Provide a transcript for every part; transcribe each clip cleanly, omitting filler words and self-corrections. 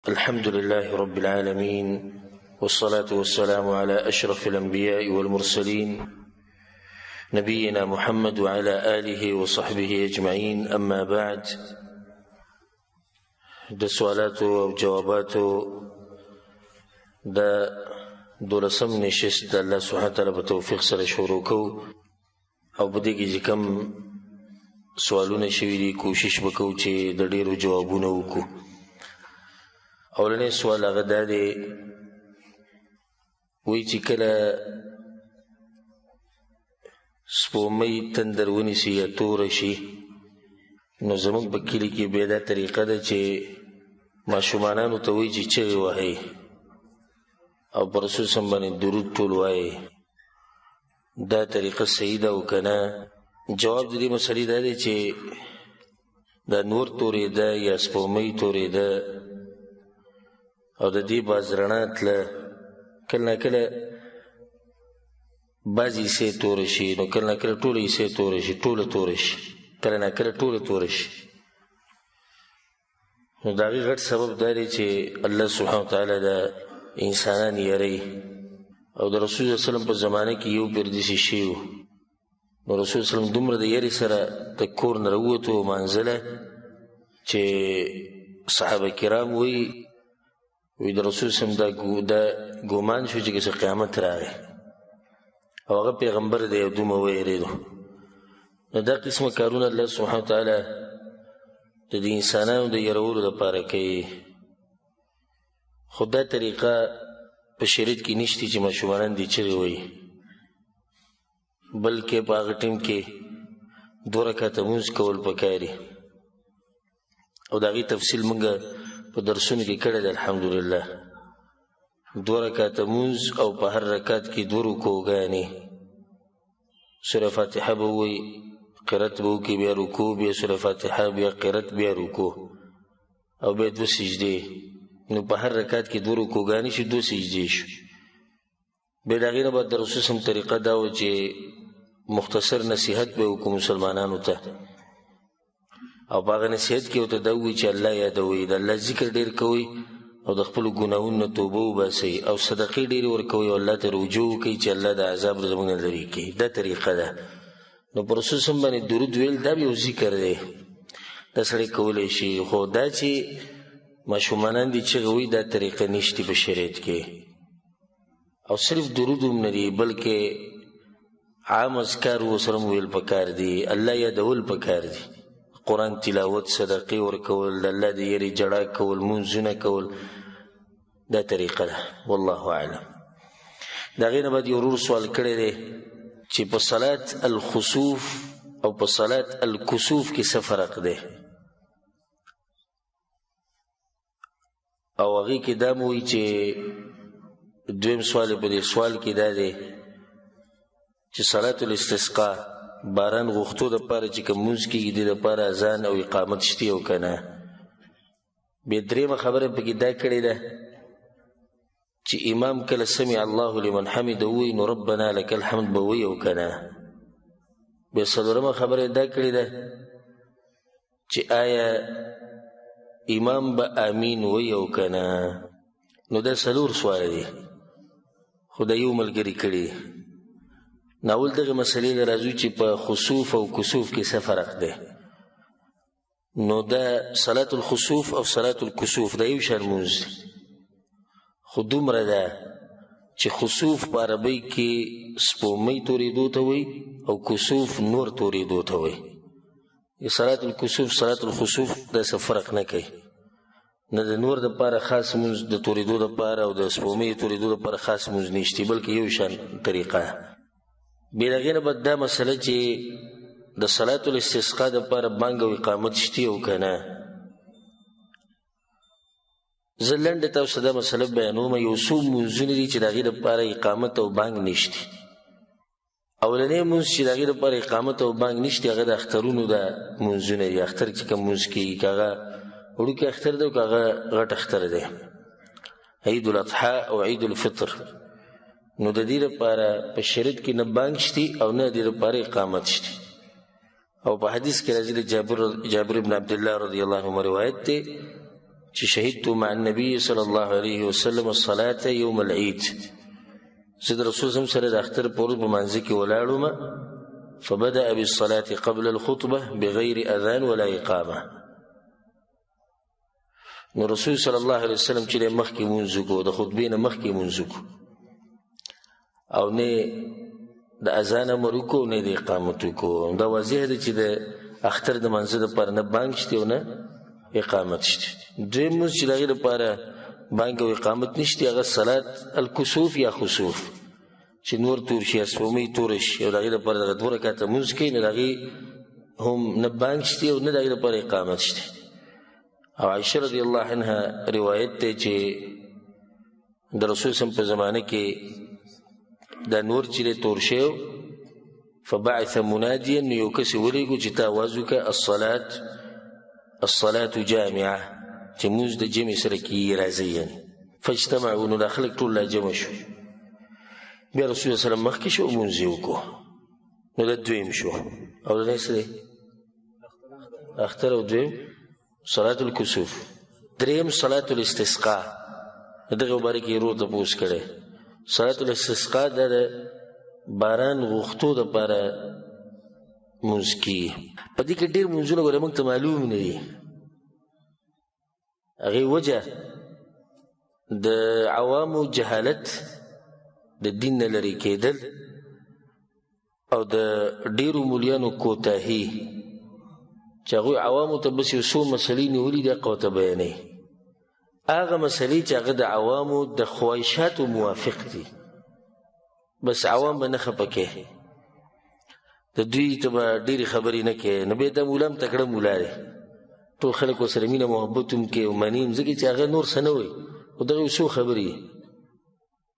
الحمد لله رب العالمين، والصلاة والسلام على أشرف الأنبياء والمرسلين نبينا محمد وعلى آله وصحبه أجمعين. أما بعد، د سوالاتو او جواباتو د دولسم نشست د الله سبحانه وتعالی په توفیق سره شروع کوو او په دې کې چې کوم سوالونه شوي دي کوشش وکړو چې د ډېرو جوابونه وکړو. اولنی سوال هغه دا دی، وایي چې کله سپومۍ تندر ونیسي یا توره شي نو زموږ په کلي کې بیا دا طریقه ده چې ماشومانانو ته وایي چې چغې وهئ او په رسول سم باندې درود ټول وایئ. دا طریقه صحیح ده او که نه؟ جواب د دې مسلې دا دی چې دا نور تورېده یا سپومۍ تورېده او د دې باز رڼا تله، کله نه کله بعضې حصې توره شي نو کله نه کله ټوله حصې توره شي، ټوله توره شي، کله نه کله ټوله توره شي. نو د هغې غټ سبب دا دی چې الله سبحانه وتعالی د انسانان یری او د رسول صلی الله علیه وسلم په زمانه کې یو پیر داسې شی و نو رسول صلی الله علیه وسلم دومره د یری سره د کور نه راووتو مانځله چې صحابه کرام وایي د رسول صلی الله علیه وسلم دا ګمان شو چې که قیامت راغی او هغه پیغمبر دی او دومره ویرېدو. نو دا قسمه کارونه الله سبحانه وتعالی د دې انسانانو د یرولو دپاره کوي، خو دا طریقه په شریعت کې نشته چې ماشومانان دې چغې وایي، بلکې په هغه ټیم کې 2 رکعته لمونځ کول پکار دي او د هغې تفصیل موږ په درسونو کې کړی دی. الحمدلله 2 رکعته لمونځ او په هر رکعت کې 2 رکوګانې، سوره فاتحه به ووایي، قرت به وکړي، بیا رکوع، بیا سوره فاتحه، بیا قرت، بیا رکوع او بیا 2 سجدې. نو په هر رکعت کې 2 رکوګانې شي، 2 سجدې شو. بیا د هغې نه بعد د رسول صلی طریقه دا و چې مختصر نصیحت به وکړو مسلمانانو ته او په هغه نصیحت کې ورته دا ووایي چې الله یادوئ، د الله ذکر ډېر کوئ او د خپلو ګناهونو نه توبه وباسئ او صدقې ډېرې ورکوئ او الله ته رجوع وکړئ چې الله د عذاب زموږ نه لرې کړي. دا طریقه ده. نو په رسول صلی الله باندې درود ویل دا یو ذکر دی، دا سړی کولی شي، خو دا چې ماشومانان دي چغې وایي دا طریقه نشته په شریعت کې. او صرف درود هم نه دی بلکې عام اذکار ورسره ویل پکار دي، الله یادول پکار دي، قرآن تلاوت، صدقې ورکول، د الله د یرې جړا کول، مونځونه کول، دا طریقه ده. والله اعلم. د هغې نه بعد یو ورور سوال کړی دی چې په صلات الخسوف او په صلات الکسوف کې څه فرق دی او هغې کې دا مو وایي چې دویم سوال په دې سوال کې دا دی چې صلات الاستسقا باران غوښتو دپاره چې کوم لمونځ کېږي دې دپاره اذان او اقامت شته او که نه. بیا درېیمه خبره پکې دا کړې ده چې امام کله سمع الله لمن حمده ووایي نو ربنا لک الحمد به وایي او که نه. بیا څلورمه خبره دا کړې ده چې آیا امام به امین وایي او که نه. نو دا 4 سوال دی خو دا یو ملګري کړي. ناول دغه مسلې نه راځو چې په خسوف او کسوف کې څه فرق دی. نو دا صلات الخسوف او صلات الکسوف دا یو شان لمونځ دی، خو دومره ده چې خسوف په عربۍ کې سپومۍ تورېدو ته وایي او کسوف نور تورېدو ته وایي. صلات الکسوف صلات الخسوف دا څه فرق نه کوي، نه د نور دپاره خاص لمونځ د تورېدو دپاره او د سپومۍ تورېدو دپاره خاص لمونځ نشته، بلکې یو شان طریقه. بیا د هغې نه بعد دا مسله چې د صلات الاستسقا دپاره بانګ او اقامت شته او که نه. زه لنډه تاسو دا مسله بیانوم. یو څو لمونځونه دي چې د هغې دپاره اقامت او بانګ نشته. اولنی لمونځ چې د هغې دپاره اقامت او بانګ نشته هغه د اخترونو دا لمونځونه دي. اختر چې کوم لمونځ کېږي که هغه وړوکی اختر دی او که هغه غټ اختر دی، عید الاضحی او عید الفطر، نو د دې لپاره په شریعت کې نه بانګ شته او نه د دې لپاره اقامت شته. او په حدیث کې راځي د جابر بن عبدالله رضی الله عنه روایت دی چې شهدت مع النبي صلی الله علیه وسلم الصلاة یوم العید، زه د رسول صلی الله علیه وسلم سره د اختر په ورځ په مانځه کې ولاړم. فبدأ بالصلاة قبل الخطبة بغیر اذان ولا اقامه. نو رسول صلی الله علیه وسلم چې مخکې مونځ وکړو، د خطبې نه مخکې مونځ وکړو، او نه د اذان امر وکړو نه د اقامت وکړو. دا واضح ده چې د اختر د مانځه دپاره نه بانګ شته او نه اقامت شته. دویم مونځ چې د هغې دپاره بانګ او اقامت نشته، هغه صلات الکسوف یا خسوف، چې نور تور شي، سپومۍ توره شي، او د هغې دپاره دغه 2 رکعته مونځ کوي، نو د هغې هم نه بانګ شته او نه د هغې دپاره اقامت شته. او عائشه رضی الله عنها روایت دی چې د رسول صلی الله علیه وسلم په زمانه کې دا نور چې دی تور شوی، فبعث منادیا، نو یو کس یې ولېږو چې ته اواز وکړه الصلاة جامعه، چې مونځ د جمع سره کېږي، راځئ یعنې. فاجتمعوا، نو دا خلک ټول لا جمع شو. بیا رسول الله صلی الله علیه وسلم مخکې شو او مونځ یې وکړو. نو دا دویم شو. اولنی څه دی؟ اختر. او دویم صلاة الکسوف. دریم صلاة الاستسقاء، دغه باره کې ورور تپوس کړی. صلاة الاستسقاء دا د باران غوښتو دپاره مونځ کېږي. په دې کې ډېر مونځونه ګوره موږ ته معلوم نه دي. هغې وجه د عوامو جهالت، د دین نه لرې کېدل، او د ډېرو مولیانو کوتاهي، چې هغوی عوامو ته بس یو څو مسلې نیولي دي، هغه ورته بیانوي. هغه مسلې چې هغه د عوامو د خواهشاتو موافق دي، بس عوام به نه خفه کوي، د دوی ته به ډېرې خبرې نه کوي. نو بیا دا مولا هم تکړه مولا دی، ټول خلک ورسره مینه محبت هم کوي او مني هم، ځکه چې هغه نور څه نه وایي، خو دغه یو څو خبرې.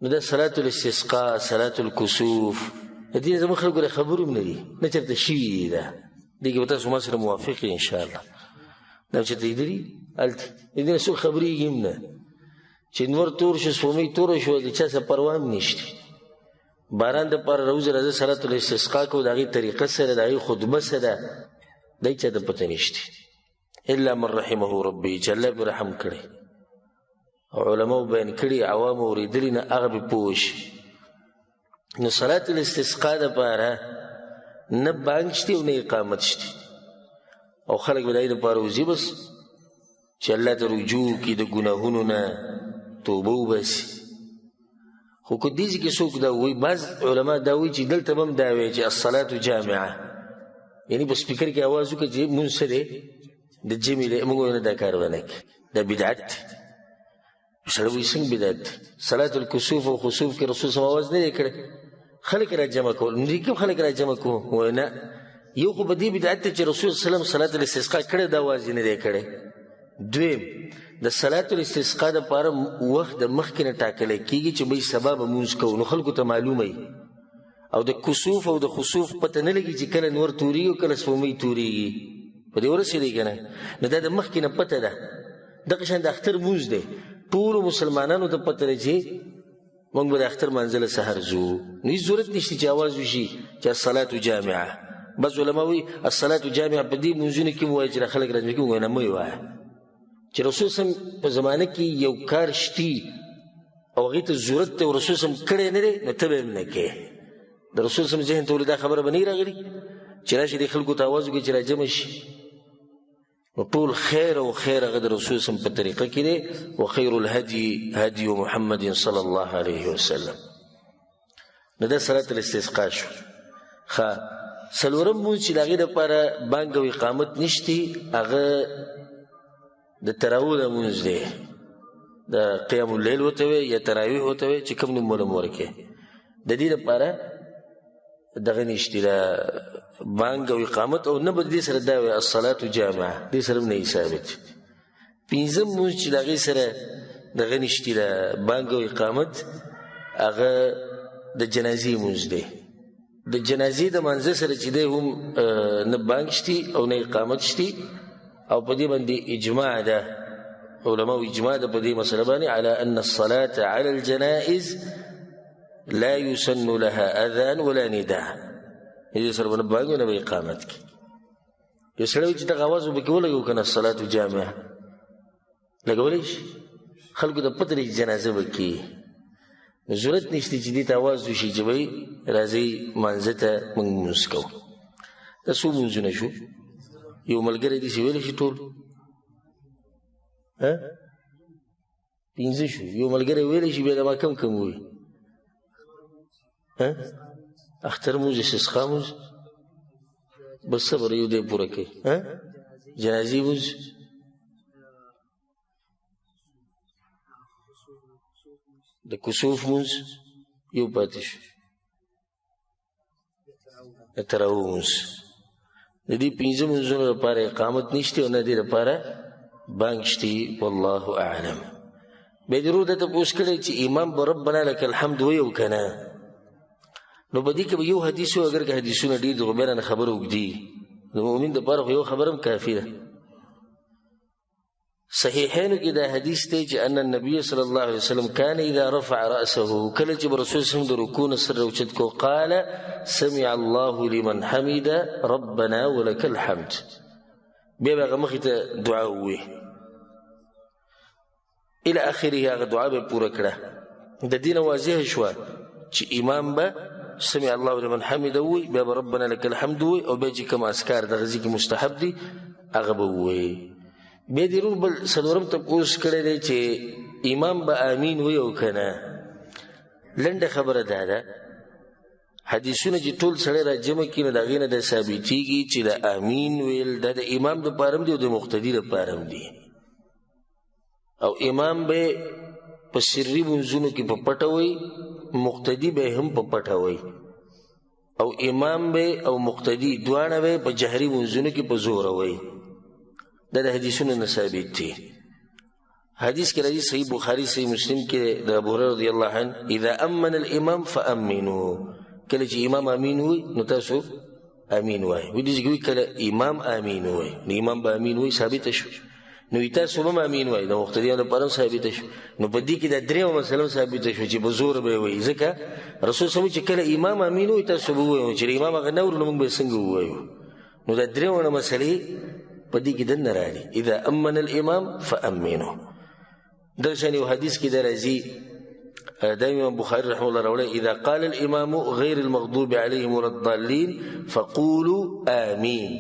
نو دا صلاة الاستسقاء، صلاة الکسوف، د دې زموږ خلکو له خبرو هم نه دي، نه چېرته شوي دي. دا دې کې به تاسو ما سره موافق یې انشاءالله. دا چېرته لیدلي هلته د دې نه څوک خبرېږي هم نه، چې نور تور شو، سپومۍ توره شوه، د چا څه پروا هم نشته. باران دپاره راوځه، راځه صلاة الاستسقاء کوو، د هغې طریقه سره، د هغې خطبه څه ده، دی چا ته پته نشته، الا من رحمه ربي، چې الله پرې رحم کړی او علماو بیان کړي، عوامو اورېدلي نه، هغه به پوه شي. نو صلاة الاستسقاء دپاره نه بانګ شته او نه اقامت شته، او خلک به د هغې دپاره وځي بس چې الله ته رجوع کړي، د ګناهونو نه توبه وباسي. خو که دې ځای کې څوک دا وایي، بعض علما دا وایي چې دلته به هم دا وایي چې الصلاة جامعه، یعنې په سپیکر کې اواز وکړه چې مونځ څه دی، د جمع دی. موږ وایو نه، دا کار به نه کوي، دا بدعت دی. سړی وایي څنګه بدعت دی؟ صلاة الکسوف او خسوف کې رسول صلی الله علیه وسلم اواز نه دی کړی، خلک را جمع کول. نو کوم خلک را جمع کوو؟ وایي نه، یو خو په دې بدعت دی چې رسول صلی الله علیه وسلم صلاة الاستسقاء کړی، دا اواز یې نه دی کړی. دویم، د صلاة الاستسقاء دپاره وخت د مخکې نه ټاکلی کېږي چې بهی سبا به مونځ کوو، نو خلکو ته معلومه وي. او د کسوف او د خسوف پته نه لګي چې کله نور تورېږي او کله سپومۍ تورېږي. په دې ورسېدی که نه؟ نو دا د مخکې نه پته ده. دغه شان د اختر مونځ دی، ټولو مسلمانانو ته پته ده چې موږ به د اختر مانځه له سهار ځو، نو هېڅ ضرورت نشته چې اواز وشي چې الصلاة جامعه. بس علما وایي الصلاة جامعه په دې مونځونو کې مو وایي چې خلک راجمع کړي، موږ نه مه یې وایه چې رسول صلی الله علیه وسلم په زمانه کې یو کار شتي او هغې ته ضرورت دی او رسول صلی الله علیه وسلم کړی نه دی، نو ته به هم نه کوې. د رسول صلی الله علیه وسلم ذهن ته ولې دا خبره به نه راغلي چې راشي دې خلکو ته اواز وکړي چې راجمع شي؟ نو ټول خیر او خیر هغه د رسول صلی الله علیه وسلم په طریقه کې دی. وخیر الهدي هدي محمد صلی الله علیه وسلم. نو دا صلاة الاستسقاء شو. ښه، څلورم مونځ چې د هغې دپاره بانګ او اقامت نشتي، هغه د تراویح مونځ دی، د قیام اللیل ورته وایي یا تراویح ورته وایي، چې کوم نوم ونه م ورکړې. د دې دپاره دغه نشتي، د بانګ او اقامت، او نه به د دې سره دا وایي الصلاة جامعه، دې سره هم نه ثابت. پنځم مونځ چې د هغې سره دغه نشتي، د بانګ او اقامت، هغه د جنازې مونځ دی. د جنازې د مانځه سره چې دی هم نه بانګ شتي او نه اقامت شتي، او په دې باندې اجماع ده، علماو اجماع ده په دې مسله باندې، على ان الصلاة على الجنائز لا يسن لها اذان ولا نداء. دې سره نه بانګ نه اقامت کی. یو سړی چې دغه اواز وبکې ولګو که نه الصلاة جامعه، لګولی شي خلکو ته پته لري چې جنازه به کېږي نو ضرورت نشته چې دې ته آواز وشي چې بهی راځئ مانځه ته موږ لمونځ کوو دا څو لمونځونه شو یو ملګری داسې ویلی شي ټول پنځه شو یو ملګری ویلی شي بیا د ما کم کم ووایي اختر مونځ استسقا مونځ بس صبر یو دی پوره کوي جنازې مونځ د کسوف مونځ یو پاتې شو د تراویح مونځ د دې پنځه مونځونو لپاره اقامت نشته او نه دې لپاره بانګ شته والله اعلم بیا ضرور ده تپوس کړی چې امام به ربنا لک الحمد ویو که نه نو په دې کې به یو حدیث و اگر که حدیثونه ډېر دي خو بیا رانه خبره اوږدي د مؤمن دپاره خو یو خبره هم کافي ده صحیحینو کې دا حدیث دی چې ان النبي صلی الله علیه وسلم کان اذا رفع رأسه کله چې به رسول صلی د رکوع نه سر راوچت کو قال سمع الله لمن حمد ربنا ولك الحمد بیا به هغه مخې ته دعا ووایي الى اخره هغه دعا به پوره کړه د دې نه واضحه شوه چې امام به سمع الله لمن حمد ووایي بیا به ربنا لك الحمد ووایي او بیا چې کوم اذکار دغه ځای کې مستحب دي هغه به ووایي بیا دې رور بل څلورم تپوس کړی دی چې امام به امین وایي او که نه لنډه خبره دا ده حدیثونه چې ټول سړی را جمع کړي نو د هغې نه دا ثابتېږي چې د امین ویل دا د امام دپاره هم دي او د مقتدي دپاره هم دي او امام به په سري منځونو کې په پټه وایي مقتدي به هم په پټه وایي او امام به او مقتدي دواړه به په جهري منځونو کې په زوره وایي دا د حدیثونو نه ثابت دي حدیث کې راځي صحیح بخاري صحیح مسلم کې د ابو هريره رضی الله عنه اذا امن الامام فامنوا کله چې امام امین وایي نو تاسو امین وایي ودې چې کله امام امین وایي نو امام به امین وایي ثابته شو نو تاسو هم امین وایي د مقتدیانو لپاره هم ثابته شو نو په دې کې د درېیمه مسله هم ثابته شوه چې په زوره به یې وایي ځکه رسول صلی الله چې کله امام امین وایي تاسو به ووایو چې امام هغه نه ورو نو موږ به یې څنګه ووایو نو د درېیمه مسلې په دې کې دننه راغلي اذا امن الامام فامنوا دغه شان یو حدیث کې دا راځي دا امام بخاري رحمه الله راوړی اذا قال الامام غير المغضوب عليهم ولا الضالين فقولوا آمين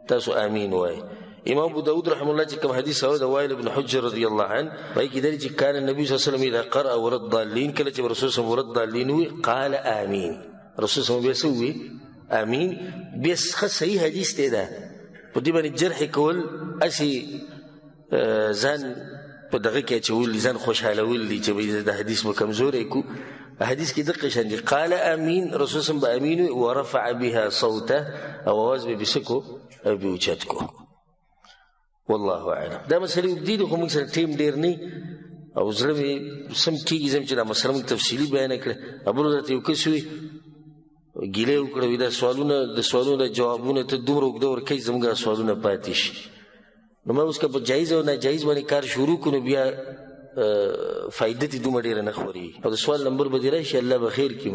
تاسو آمين وایي امام ابو داود رحمه الله چې کوم حدیث راوړی د وائل بن حجر رضی الله عنه وایي کې دی چې کان النبي صلی الله علیه وسلم اذا قرأ ولا الضالين کله چې رسول صلی الله ولا الضالين وایي قال آمين رسول صلی الله علیه وسلم آمين بیا صحیح حدیث دی دا په دې باندې جرح کول اسې ځان په دغه کې اچول ځان خوشحالول دي چې د حدیث به کمزوری کو حدیث کې دقه شان دي قال امین رسول صلی الله امین ورفع بها صوته او आवाज به بسکو او به اوچت کو والله اعلم دا مسله جديد خو موږ سره ټیم ډیر نه او زړه مې سم کېږي زم چې دا مسله تفصیلي بیان کړه ابو حضرت یو کس وي ګیله وکړه دا سوالونه د سوالونو جوابونه ته دومره اوږده ورکوي زموږ سوالونه پاتې شي نو ما اوس که په جایز او ناجایز باندې کار شروع کړو بیا فایده دې دومره ډېره نه خوري او د سوال نمبر به دې راشي الله به خیر کړي